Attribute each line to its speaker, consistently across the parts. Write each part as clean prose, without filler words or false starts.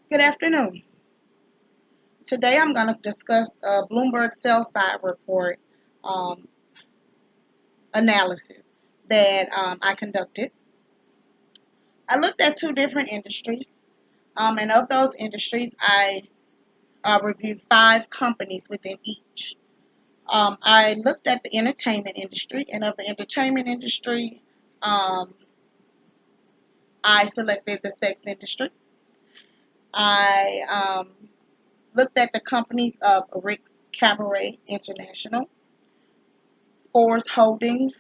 Speaker 1: Good afternoon. Today I'm going to discuss a Bloomberg sell side report um, analysis that I conducted. I looked at two different industries, and of those industries, I reviewed five companies within each. I looked at the entertainment industry, and of the entertainment industry, um, I selected the sex industry. I looked at the companies of Rick's Cabaret International, Scores Holding,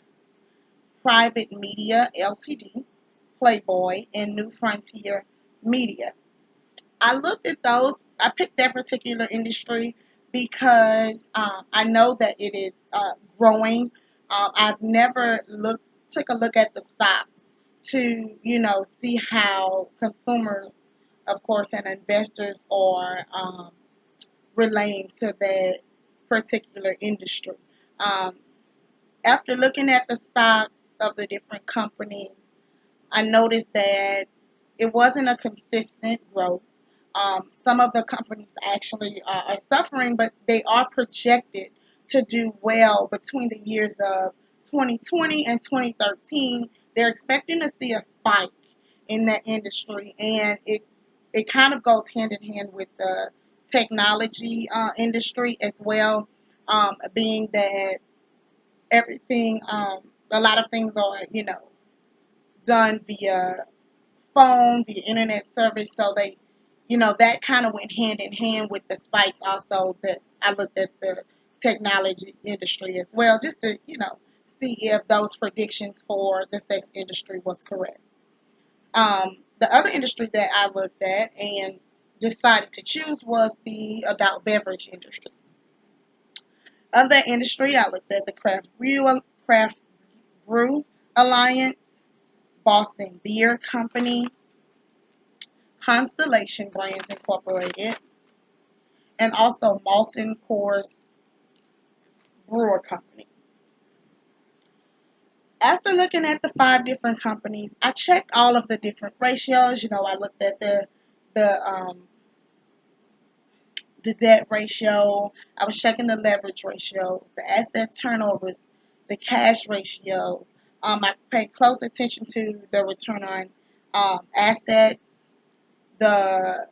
Speaker 1: Private Media Ltd., Playboy, and New Frontier Media. I looked at those. I picked that particular industry because I know that it is growing. I've never took a look at the stocks to see how consumers, of course, and investors are relaying to that particular industry. Um, After looking at the stocks of the different companies, I noticed that it wasn't a consistent growth. Some of the companies actually are suffering, but they are projected to do well between the years of 2020 and 2013. They're expecting to see a spike in that industry, and it kind of goes hand in hand with the technology industry as well, being that everything, a lot of things are, done via phone, via internet service. So that kind of went hand in hand with the spikes. Also, that I looked at the technology industry as well, just to, see if those predictions for the sex industry was correct. The other industry that I looked at and decided to choose was the adult beverage industry. Of that industry, I looked at the Craft Brew Alliance, Boston Beer Company, Constellation Brands Incorporated, and also Molson Coors Brewer Company. After looking at the five different companies, I checked all of the different ratios. I looked at the the debt ratio. I was checking the leverage ratios, the asset turnovers, the cash ratios. I paid close attention to the return on assets, the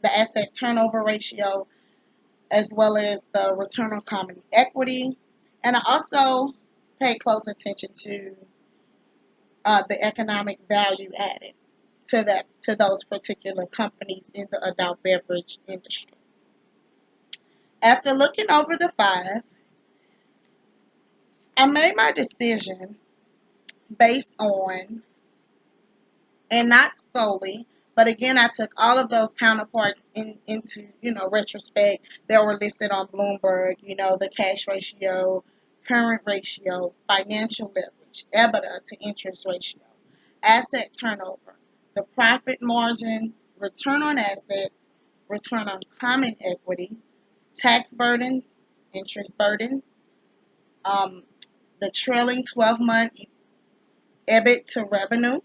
Speaker 1: the asset turnover ratio, as well as the return on common equity. And I also paid close attention to the economic value added to those particular companies in the adult beverage industry. After looking over the five, I made my decision based on, and not solely, but again, I took all of those counterparts into, retrospect that were listed on Bloomberg, the cash ratio, current ratio, financial leverage, EBITDA to interest ratio, asset turnover, the profit margin, return on assets, return on common equity, tax burdens, interest burdens, um, the trailing 12-month EBIT to revenue,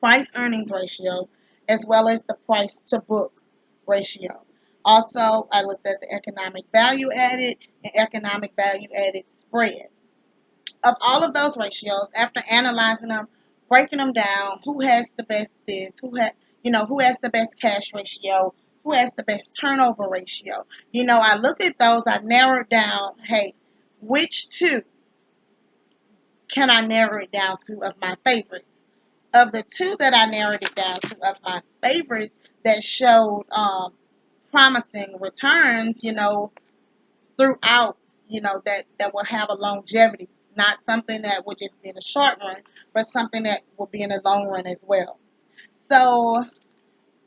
Speaker 1: price earnings ratio, as well as the price to book ratio. Also, I looked at the economic value added and economic value added spread. Of all of those ratios, after analyzing them, breaking them down, who has the best this, who has the best cash ratio, who has the best turnover ratio. I looked at those, I narrowed down, hey, which two can I narrow it down to of my favorites? Of the two that I narrowed it down to of my favorites that showed promising returns, throughout, that would have a longevity, not something that would just be in the short run, but something that will be in the long run as well. So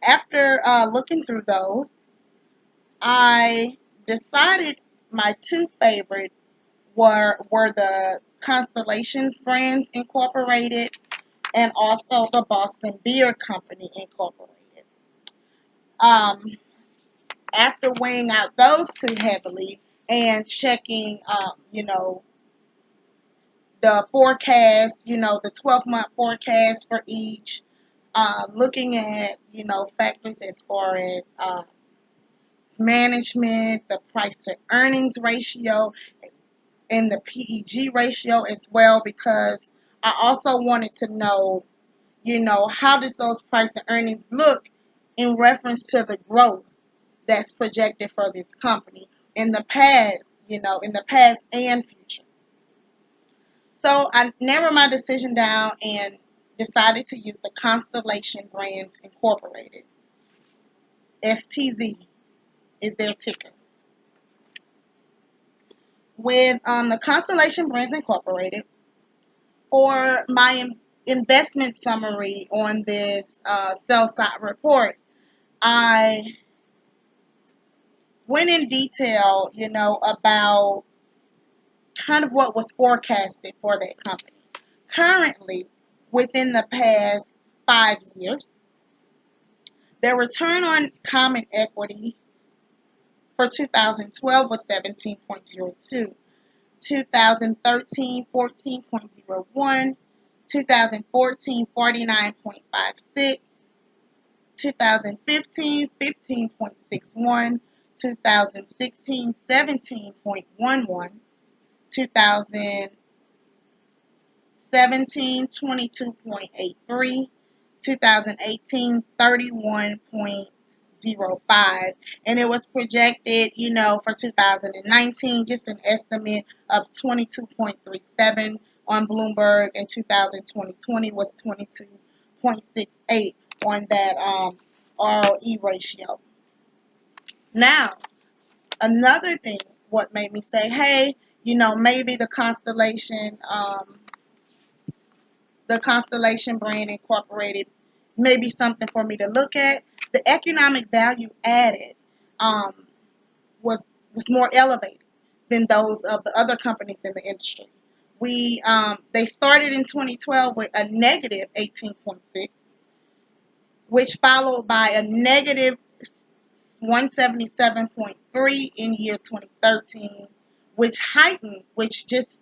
Speaker 1: after looking through those, I decided my two favorite were the Constellations Brands Incorporated and also the Boston Beer Company Incorporated. Um, After weighing out those two heavily and checking, the forecast, the 12-month forecast for each, looking at, factors as far as management, the price to earnings ratio, and the PEG ratio as well, because I also wanted to know, how does those price to earnings look in reference to the growth that's projected for this company in the past, in the past and future. So I narrowed my decision down and decided to use the Constellation Brands Incorporated. STZ is their ticker. With the Constellation Brands Incorporated, for my investment summary on this sell side report, I went in detail, about kind of what was forecasted for that company. Currently, within the past 5 years, their return on common equity for 2012 was 17.02, 2013 14.01, 2014 49.56, 2015 15.61, 2016 17.11, 2017 22.83, 2018 31.05, and it was projected, for 2019, just an estimate of 22.37 on Bloomberg, and 2020 was 22.68 on that ROE ratio. Now, another thing, what made me say, hey, maybe the Constellation brand incorporated may be something for me to look at. The economic value added um, was more elevated than those of the other companies in the industry. They started in 2012 with a negative 18.6, which followed by a negative 177.3 in year 2013, which just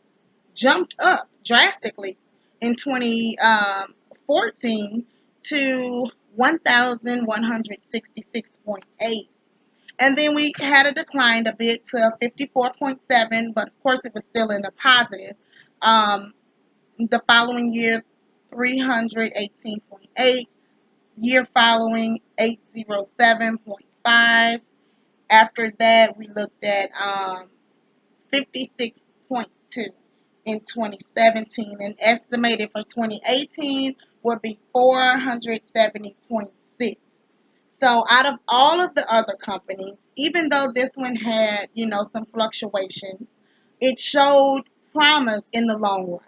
Speaker 1: jumped up drastically in 2014 to 1,166.8. And then we had a decline a bit to 54.7, but of course it was still in the positive. The following year, 318.8. Year following, 807.5. After that, we looked at 56.2 in 2017, and estimated for 2018 would be 470.6. So out of all of the other companies, even though this one had, some fluctuations, it showed promise in the long run.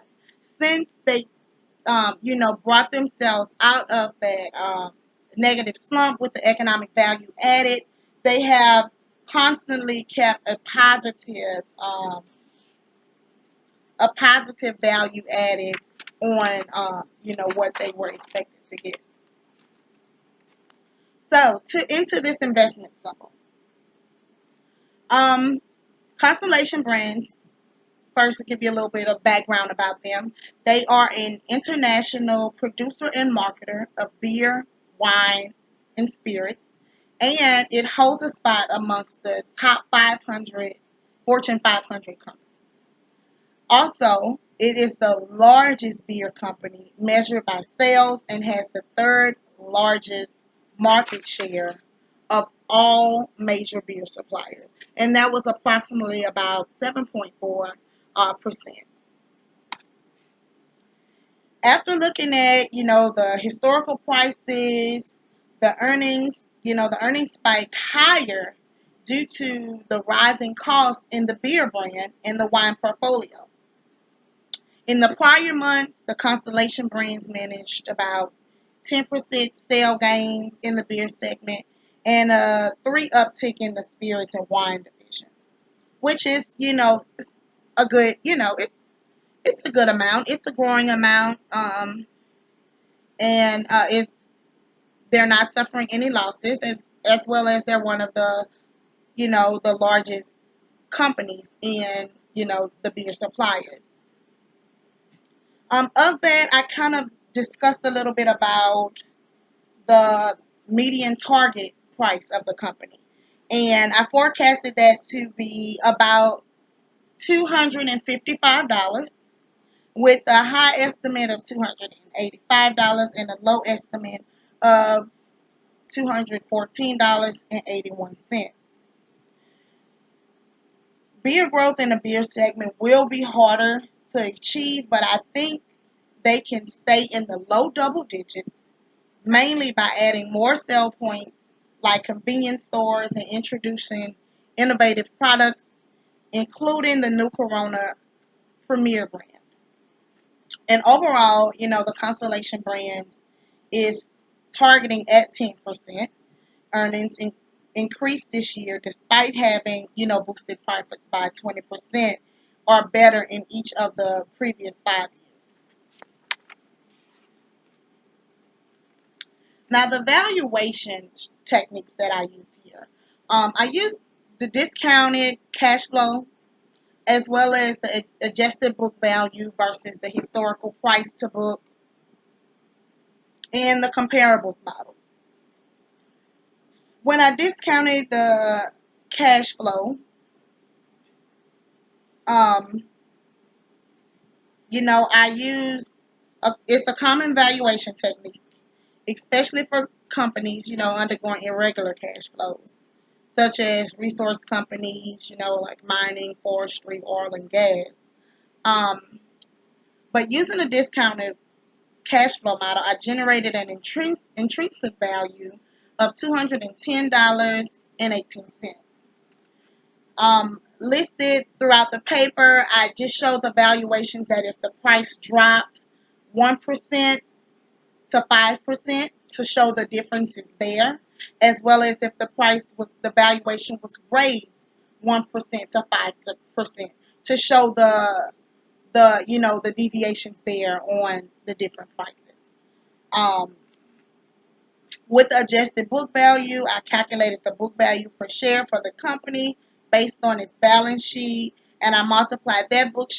Speaker 1: Since they, brought themselves out of that negative slump with the economic value added, they have constantly kept a positive value added on, what they were expected to get. So into this investment cycle, Constellation Brands. First, to give you a little bit of background about them, they are an international producer and marketer of beer, wine, and spirits, and it holds a spot amongst the top 500 Fortune 500 companies. Also, it is the largest beer company measured by sales and has the third largest market share of all major beer suppliers. And that was approximately about 7.4%. After looking at, the historical prices, the earnings spiked higher due to the rising costs in the beer brand and the wine portfolio. In the prior months, the Constellation Brands managed about 10% sale gains in the beer segment and a 3 uptick in the spirits and wine division, which is, a good, it's a good amount. It's a growing amount, and they're not suffering any losses, as well as they're one of the, the largest companies in, the beer suppliers. Of that, I kind of discussed a little bit about the median target price of the company. And I forecasted that to be about $255 with a high estimate of $285 and a low estimate of $214.81. Beer growth in the beer segment will be harder to achieve, but I think they can stay in the low double digits, mainly by adding more sell points like convenience stores and introducing innovative products, including the new Corona Premier brand. And overall, the Constellation Brands is targeting at 10% earnings increase this year, despite having, boosted profits by 20% or better in each of the previous 5 years. Now, the valuation techniques that I use here, I use the discounted cash flow as well as the adjusted book value versus the historical price to book and the comparables model. When I discounted the cash flow, um, I use it's a common valuation technique, especially for companies, undergoing irregular cash flows, such as resource companies, like mining, forestry, oil, and gas. Um, but using a discounted cash flow model, I generated an intrinsic value of $210.18. Listed throughout the paper, I just showed the valuations that if the price dropped 1% to 5% to show the differences there, as well as if the valuation was raised 1% to 5% to show the deviations there on the different prices. Um, with the adjusted book value, I calculated the book value per share for the company based on its balance sheet, and I multiplied that book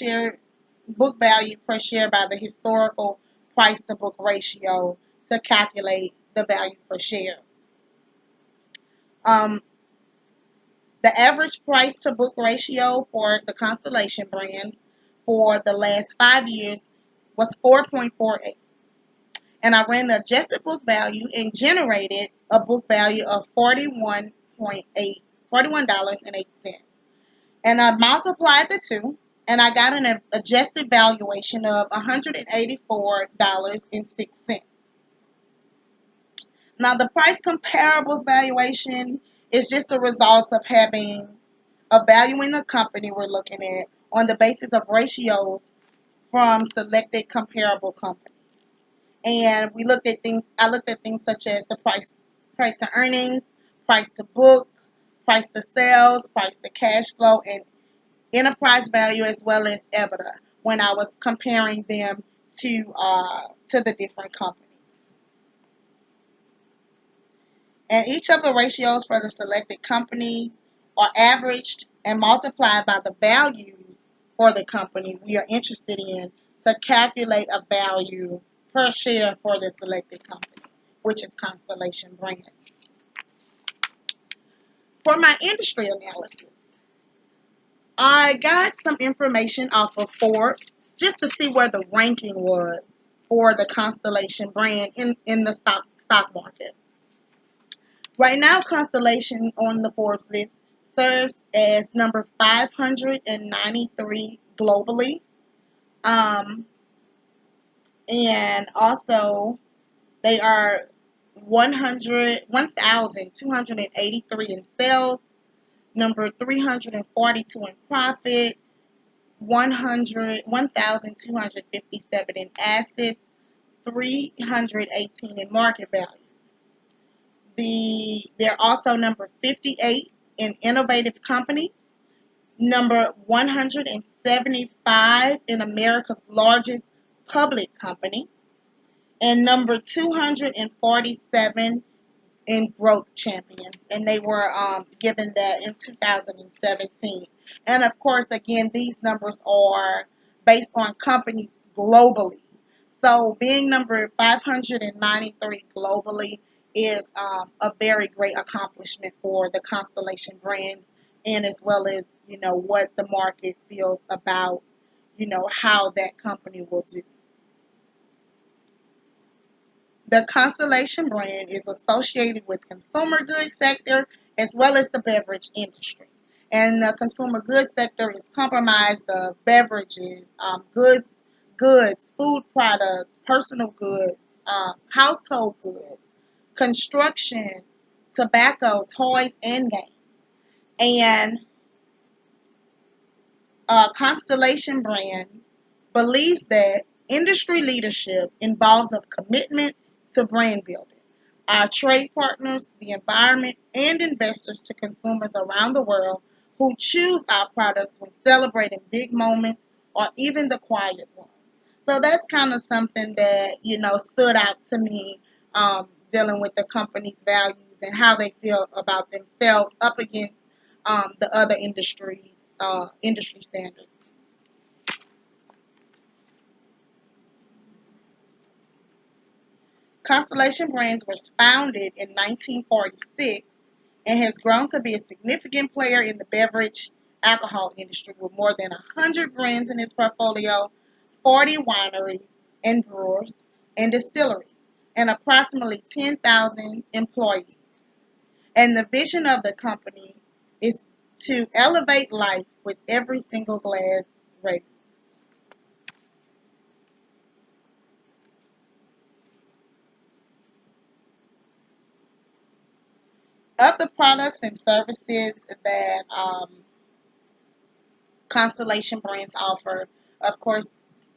Speaker 1: value per share by the historical price to book ratio to calculate the value per share. Um, the average price to book ratio for the Constellation brands for the last 5 years was 4.48. And I ran the adjusted book value and generated a book value of $41.08. And I multiplied the two, and I got an adjusted valuation of $184.06. Now, the price comparables valuation is just the results of valuing the company we're looking at on the basis of ratios from selected comparable companies. And I looked at things such as the price to earnings, price to book, price to sales, price to cash flow, and enterprise value, as well as EBITDA when I was comparing them to the different companies. And each of the ratios for the selected companies are averaged and multiplied by the values for the company we are interested in to calculate a value per share for the selected company, which is Constellation Brands. For my industry analysis, I got some information off of Forbes just to see where the ranking was for the Constellation brand in the stock market. Right now, Constellation on the Forbes list serves as number 593 globally. And also, they are 1,283 in sales, number 342 in profit, 1,257 in assets, 318 in market value. They're also number 58 in innovative companies, number 175 in America's largest public company, and number 247 in growth champions. And they were given that in 2017. And of course, again, these numbers are based on companies globally. So being number 593 globally is a very great accomplishment for the Constellation brands, and as well as what the market feels about how that company will do. The Constellation brand is associated with consumer goods sector as well as the beverage industry. And the consumer goods sector is comprised of beverages, food products, personal goods, household goods, construction, tobacco, toys, and games. And Constellation brand believes that industry leadership involves a commitment to brand building. Our trade partners, the environment, and investors to consumers around the world who choose our products when celebrating big moments or even the quiet ones. So that's kind of something that, stood out to me, dealing with the company's values and how they feel about themselves up against the other industry standards. Constellation Brands was founded in 1946 and has grown to be a significant player in the beverage alcohol industry with more than 100 brands in its portfolio, 40 wineries and brewers and distilleries, and approximately 10,000 employees. And the vision of the company is to elevate life with every single glass raised. Of the products and services that Constellation Brands offer, of course,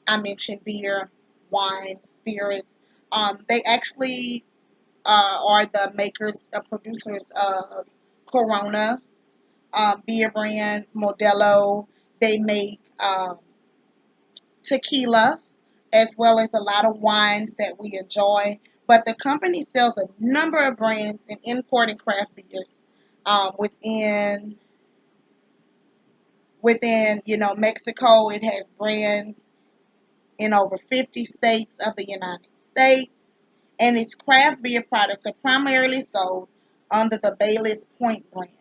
Speaker 1: I mentioned beer, wine, spirits. They actually are the makers and producers of Corona beer brand, Modelo. They make tequila as well as a lot of wines that we enjoy. But the company sells a number of brands and importing craft beers within Mexico. It has brands in over 50 states of the United States, and its craft beer products are primarily sold under the Bailey's Point brand,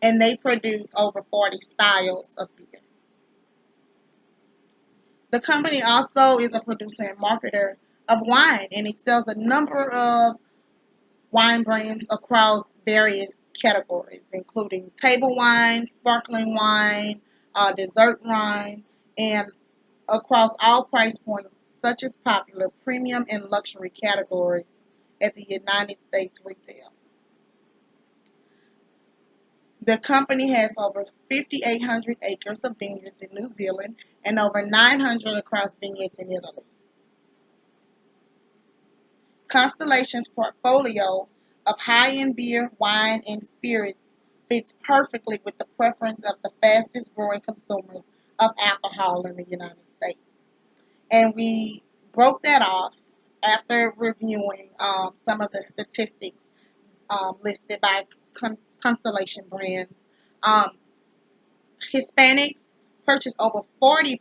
Speaker 1: and they produce over 40 styles of beer. The company also is a producer and marketer of wine, and it sells a number of wine brands across various categories, including table wine, sparkling wine, dessert wine, and across all price points, such as popular premium and luxury categories at the United States retail. The company has over 5,800 acres of vineyards in New Zealand and over 900 across vineyards in Italy. Constellation's portfolio of high-end beer, wine, and spirits fits perfectly with the preference of the fastest growing consumers of alcohol in the United States. And we broke that off after reviewing some of the statistics listed by Constellation Brands. Um, Hispanics purchase over 40%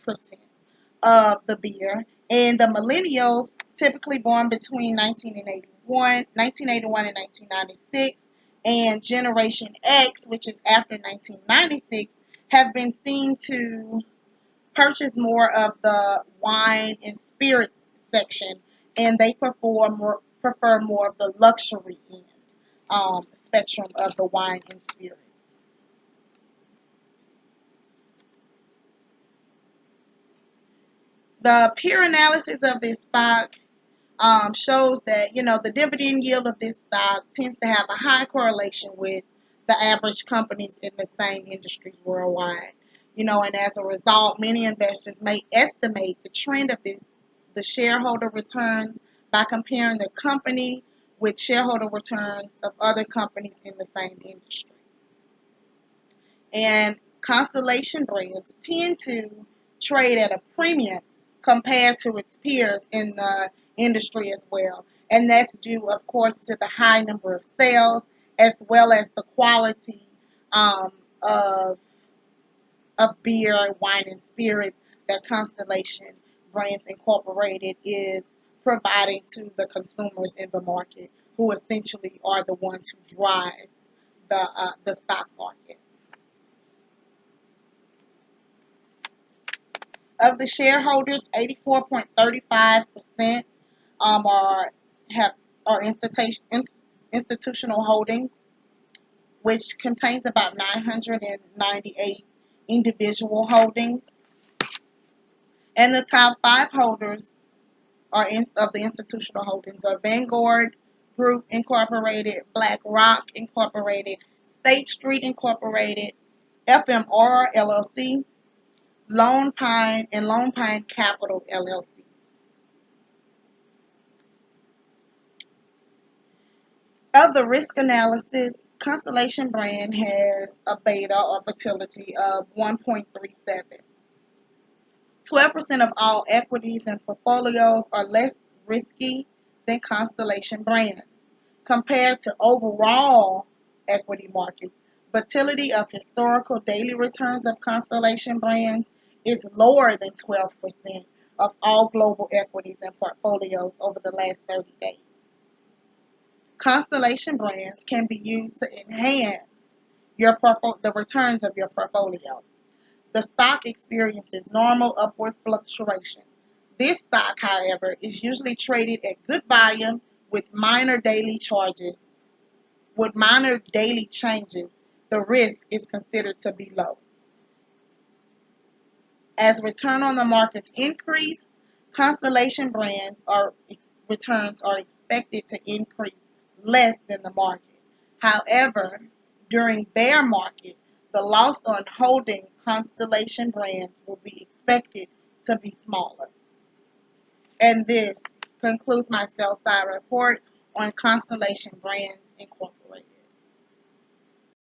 Speaker 1: of the beer, and the millennials, typically born between 1981 and 1996, and Generation X, which is after 1996, have been seen to purchase more of the wine and spirits section, and they prefer more of the luxury end spectrum of the wine and spirits. The peer analysis of this stock shows that the dividend yield of this stock tends to have a high correlation with the average companies in the same industries worldwide. And as a result, many investors may estimate the trend of the shareholder returns by comparing the company with shareholder returns of other companies in the same industry. And Constellation brands tend to trade at a premium compared to its peers in the industry as well. And that's due, of course, to the high number of sales as well as the quality um, of, of beer, wine, and spirits that Constellation Brands Incorporated is providing to the consumers in the market who essentially are the ones who drive the stock market. Of the shareholders, 84.35% are have are institutional holdings, which contains about 998 individual holdings. And the top five holders of the institutional holdings are Vanguard Group Incorporated, BlackRock Incorporated, State Street Incorporated, FMR LLC, Lone Pine, and Lone Pine Capital LLC. Of the risk analysis, Constellation Brand has a beta or volatility of 1.37. 12% of all equities and portfolios are less risky than Constellation Brands. Compared to overall equity markets, volatility of historical daily returns of Constellation Brands is lower than 12% of all global equities and portfolios over the last 30 days. Constellation Brands can be used to enhance the returns of your portfolio. The stock experiences normal upward fluctuation. This stock, however, is usually traded at good volume with minor daily changes. With minor daily changes, the risk is considered to be low. As return on the markets increase, Constellation Brands returns are expected to increase less than the market. However, during bear market, the loss on holding Constellation Brands will be expected to be smaller. And this concludes my sell side report on Constellation Brands Incorporated.